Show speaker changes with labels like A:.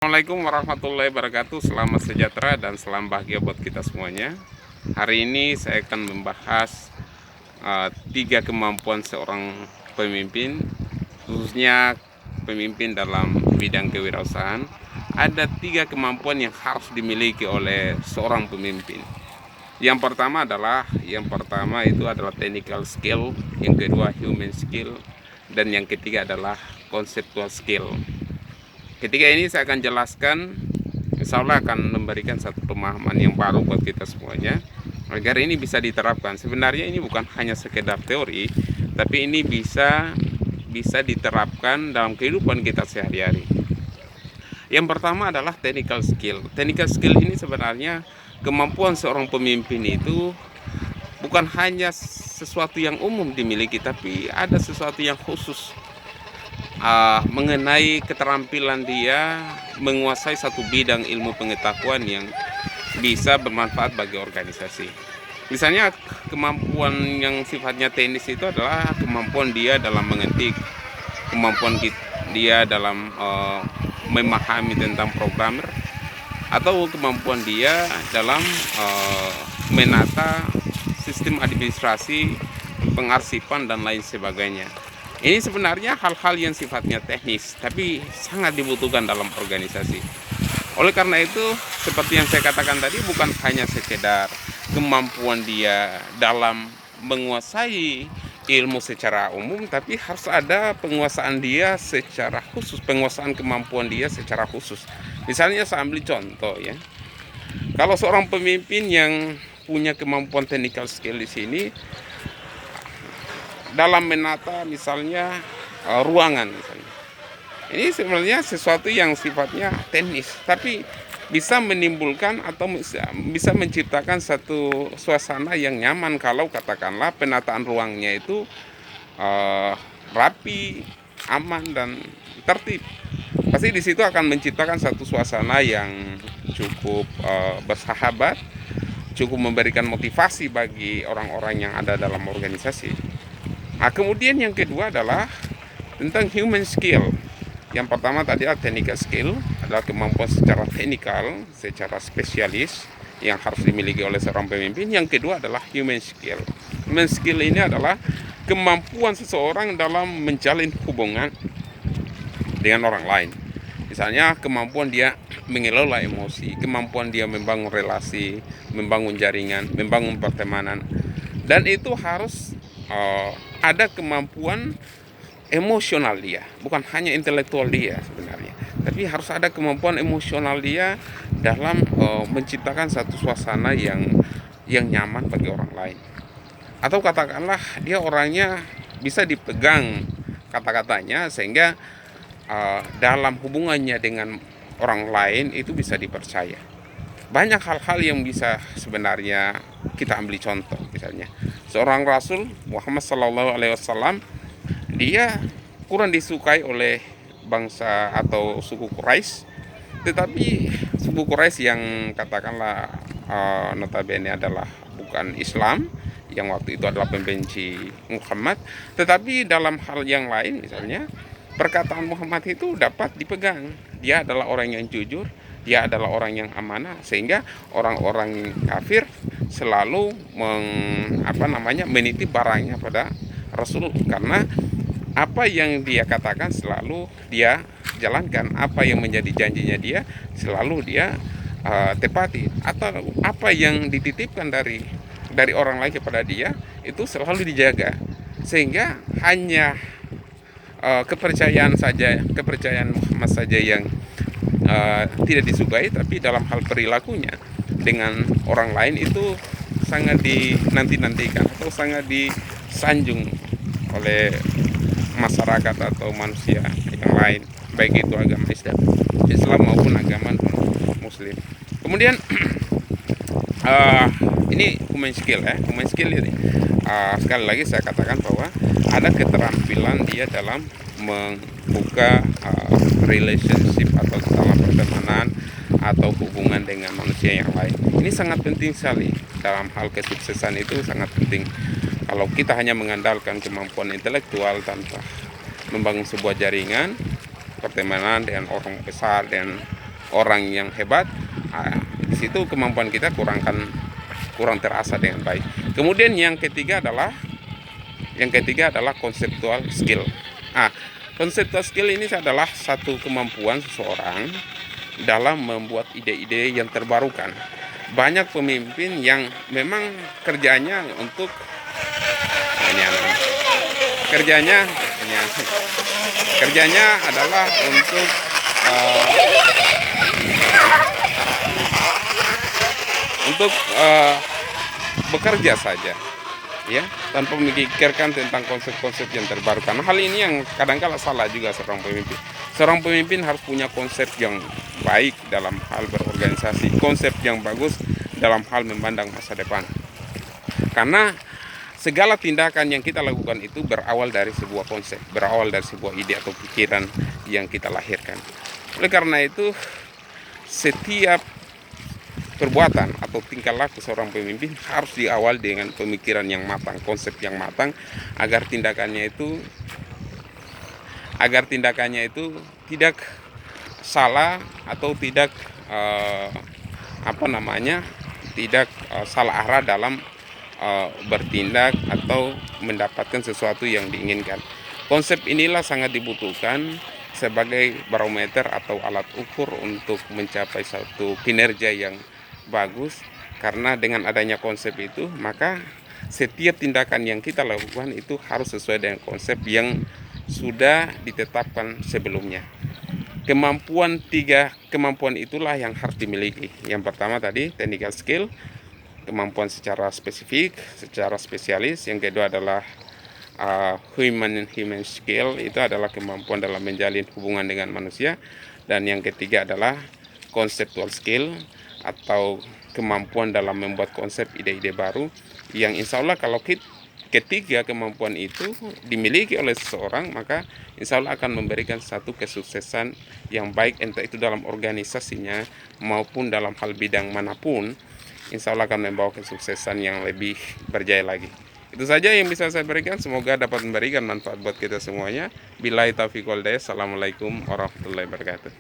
A: Assalamualaikum warahmatullahi wabarakatuh. Selamat sejahtera dan salam bahagia buat kita semuanya. Hari ini saya akan membahas tiga kemampuan seorang pemimpin, khususnya pemimpin dalam bidang kewirausahaan. Ada tiga kemampuan yang harus dimiliki oleh seorang pemimpin. Yang pertama itu adalah technical skill, yang kedua human skill, dan yang ketiga adalah conceptual skill. Ketika ini saya akan jelaskan, insya Allah akan memberikan satu pemahaman yang baru buat kita semuanya, agar ini bisa diterapkan. Sebenarnya ini bukan hanya sekedar teori, tapi ini bisa diterapkan dalam kehidupan kita sehari-hari. Yang pertama adalah technical skill. Technical skill ini sebenarnya kemampuan seorang pemimpin itu bukan hanya sesuatu yang umum dimiliki, tapi ada sesuatu yang khusus mengenai keterampilan dia menguasai satu bidang ilmu pengetahuan yang bisa bermanfaat bagi organisasi. Misalnya kemampuan yang sifatnya teknis itu adalah kemampuan dia dalam mengetik, kemampuan dia dalam memahami tentang programmer, atau kemampuan dia dalam menata sistem administrasi, pengarsipan, dan lain sebagainya. Ini sebenarnya hal-hal yang sifatnya teknis, tapi sangat dibutuhkan dalam organisasi. Oleh karena itu, seperti yang saya katakan tadi, bukan hanya sekedar kemampuan dia dalam menguasai ilmu secara umum, tapi harus ada penguasaan dia secara khusus, penguasaan kemampuan dia secara khusus. Misalnya saya ambil contoh ya, kalau seorang pemimpin yang punya kemampuan technical skill di sini, dalam menata misalnya ruangan misalnya. Ini sebenarnya sesuatu yang sifatnya teknis, tapi bisa menimbulkan atau bisa menciptakan satu suasana yang nyaman kalau katakanlah penataan ruangnya itu rapi, aman, dan tertib. Pasti di situ akan menciptakan satu suasana yang cukup bersahabat, cukup memberikan motivasi bagi orang-orang yang ada dalam organisasi. Nah, kemudian yang kedua adalah tentang human skill. Yang pertama tadi adalah technical skill, adalah kemampuan secara teknikal, secara spesialis yang harus dimiliki oleh seorang pemimpin. Yang kedua adalah human skill. Human skill ini adalah kemampuan seseorang dalam menjalin hubungan dengan orang lain. Misalnya kemampuan dia mengelola emosi, kemampuan dia membangun relasi, membangun jaringan, membangun pertemanan. Dan itu harus ada kemampuan emosional dia, bukan hanya intelektual dia sebenarnya, tapi harus ada kemampuan emosional dia dalam menciptakan satu suasana yang nyaman bagi orang lain. Atau katakanlah dia orangnya bisa dipegang kata-katanya sehingga dalam hubungannya dengan orang lain itu bisa dipercaya. Banyak hal-hal yang bisa sebenarnya kita ambil contoh. Misalnya seorang Rasul Muhammad SAW, dia kurang disukai oleh bangsa atau suku Quraisy, tetapi suku Quraisy yang katakanlah notabene adalah bukan Islam, yang waktu itu adalah pembenci Muhammad, tetapi dalam hal yang lain misalnya perkataan Muhammad itu dapat dipegang. Dia adalah orang yang jujur, dia adalah orang yang amanah, sehingga orang-orang kafir selalu menitip barangnya pada Rasul, karena apa yang dia katakan selalu dia jalankan, apa yang menjadi janjinya dia selalu dia tepati, atau apa yang dititipkan dari orang lain kepada dia itu selalu dijaga, sehingga hanya kepercayaan Muhammad saja yang tidak disukai, tapi dalam hal perilakunya dengan orang lain itu sangat dinanti-nantikan atau sangat disanjung oleh masyarakat atau manusia yang lain, baik itu agama Islam maupun agama Muslim. Kemudian ini human skill ya. Human skill ini sekali lagi saya katakan bahwa ada keterampilan dia dalam membuka relationship atau dalam pertemanan atau hubungan dengan manusia yang lain. Ini sangat penting sekali dalam hal kesuksesan, itu sangat penting. Kalau kita hanya mengandalkan kemampuan intelektual tanpa membangun sebuah jaringan pertemanan dengan orang besar dan orang yang hebat, di situ kemampuan kita kurang terasa dengan baik. Kemudian yang ketiga adalah conceptual skill. Conceptual skill ini adalah satu kemampuan seseorang dalam membuat ide-ide yang terbarukan. Banyak pemimpin yang memang kerjanya adalah untuk bekerja saja, ya, tanpa memikirkan tentang konsep-konsep yang terbarukan. Hal ini yang kadang-kala salah juga seorang pemimpin. Seorang pemimpin harus punya konsep yang baik dalam hal berorganisasi, konsep yang bagus dalam hal memandang masa depan. Karena segala tindakan yang kita lakukan itu berawal dari sebuah konsep, berawal dari sebuah ide atau pikiran yang kita lahirkan. Oleh karena itu, setiap perbuatan atau tingkah laku seorang pemimpin harus diawali dengan pemikiran yang matang, konsep yang matang, agar tindakannya itu tidak salah atau tidak salah arah dalam bertindak atau mendapatkan sesuatu yang diinginkan. Konsep inilah sangat dibutuhkan sebagai barometer atau alat ukur untuk mencapai satu kinerja yang bagus, karena dengan adanya konsep itu maka setiap tindakan yang kita lakukan itu harus sesuai dengan konsep yang sudah ditetapkan sebelumnya. Tiga kemampuan itulah yang harus dimiliki. Yang pertama tadi technical skill, kemampuan secara spesifik, secara spesialis. Yang kedua adalah human skill, itu adalah kemampuan dalam menjalin hubungan dengan manusia. Dan yang ketiga adalah conceptual skill, atau kemampuan dalam membuat konsep ide-ide baru, yang insya Allah kalau ketiga kemampuan itu dimiliki oleh seseorang, maka insya Allah akan memberikan satu kesuksesan yang baik, entah itu dalam organisasinya maupun dalam hal bidang manapun. Insya Allah akan membawa kesuksesan yang lebih berjaya lagi. Itu saja yang bisa saya berikan, semoga dapat memberikan manfaat buat kita semuanya. Billahi taufiq wal hidayah. Assalamualaikum warahmatullahi wabarakatuh.